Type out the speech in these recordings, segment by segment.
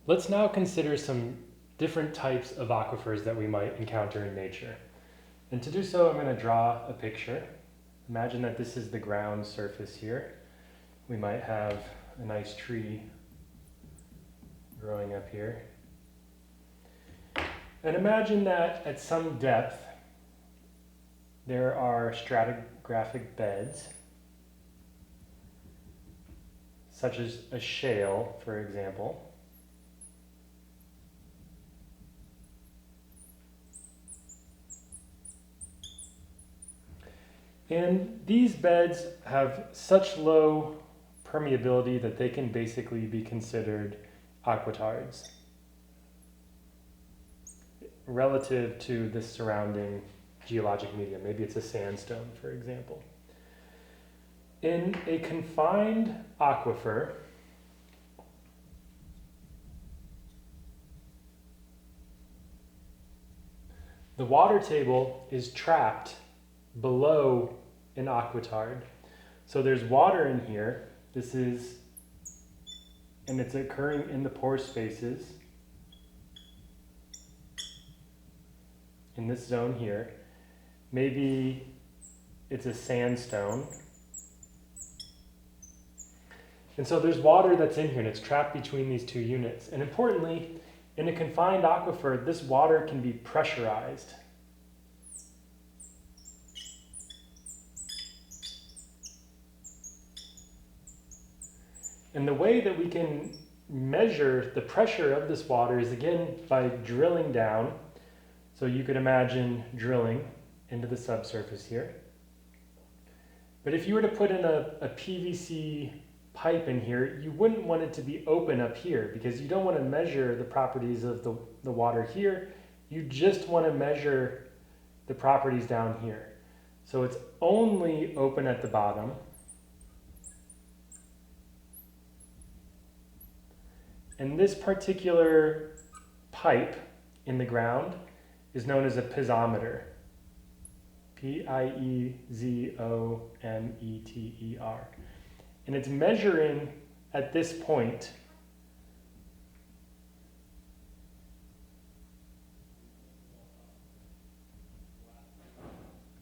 Let's now consider some different types of aquifers that we might encounter in nature. And to do so, I'm going to draw a picture. Imagine that this is the ground surface here. We might have a nice tree growing up here. And imagine that at some depth, there are stratigraphic beds, such as a shale, for example. And these beds have such low permeability that they can basically be considered aquitards relative to the surrounding geologic medium. Maybe it's a sandstone, for example. In a confined aquifer, the water table is trapped below an aquitard. So there's water in here. And it's occurring in the pore spaces in this zone here. Maybe it's a sandstone. And so there's water that's in here and it's trapped between these two units. And importantly, in a confined aquifer, this water can be pressurized. And the way that we can measure the pressure of this water is, again, by drilling down. So you could imagine drilling into the subsurface here. But if you were to put in a PVC pipe in here, you wouldn't want it to be open up here because you don't want to measure the properties of the water here. You just want to measure the properties down here. So it's only open at the bottom. And this particular pipe in the ground is known as a piezometer. Piezometer. And it's measuring at this point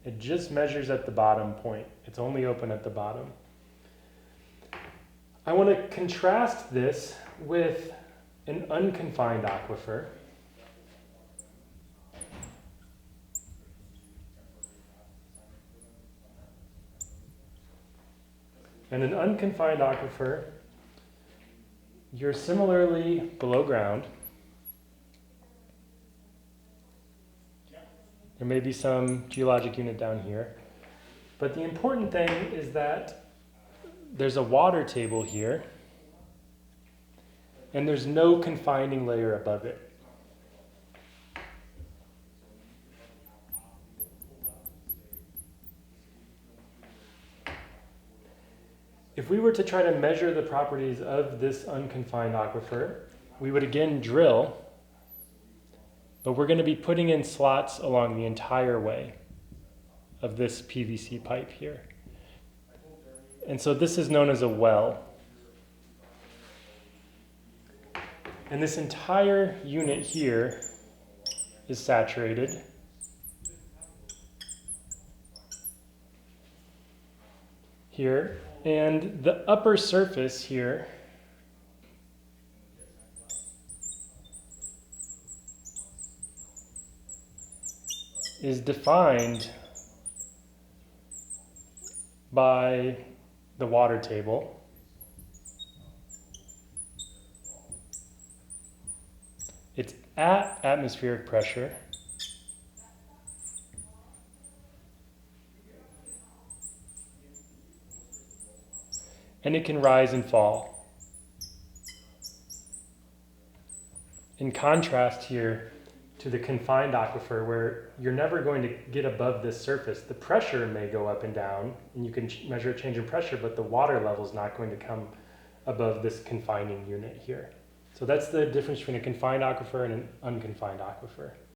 it just measures at the bottom point. It's only open at the bottom. I want to contrast this with an unconfined aquifer. In an unconfined aquifer, you're similarly below ground. There may be some geologic unit down here. But the important thing is that there's a water table here, and there's no confining layer above it. If we were to try to measure the properties of this unconfined aquifer, we would again drill, but we're going to be putting in slots along the entire way of this PVC pipe here. And so this is known as a well. And this entire unit here is saturated. Here. And the upper surface here is defined by the water table. It's at atmospheric pressure. And it can rise and fall. In contrast here to the confined aquifer, where you're never going to get above this surface. The pressure may go up and down, and you can measure a change in pressure, but the water level is not going to come above this confining unit here. So that's the difference between a confined aquifer and an unconfined aquifer.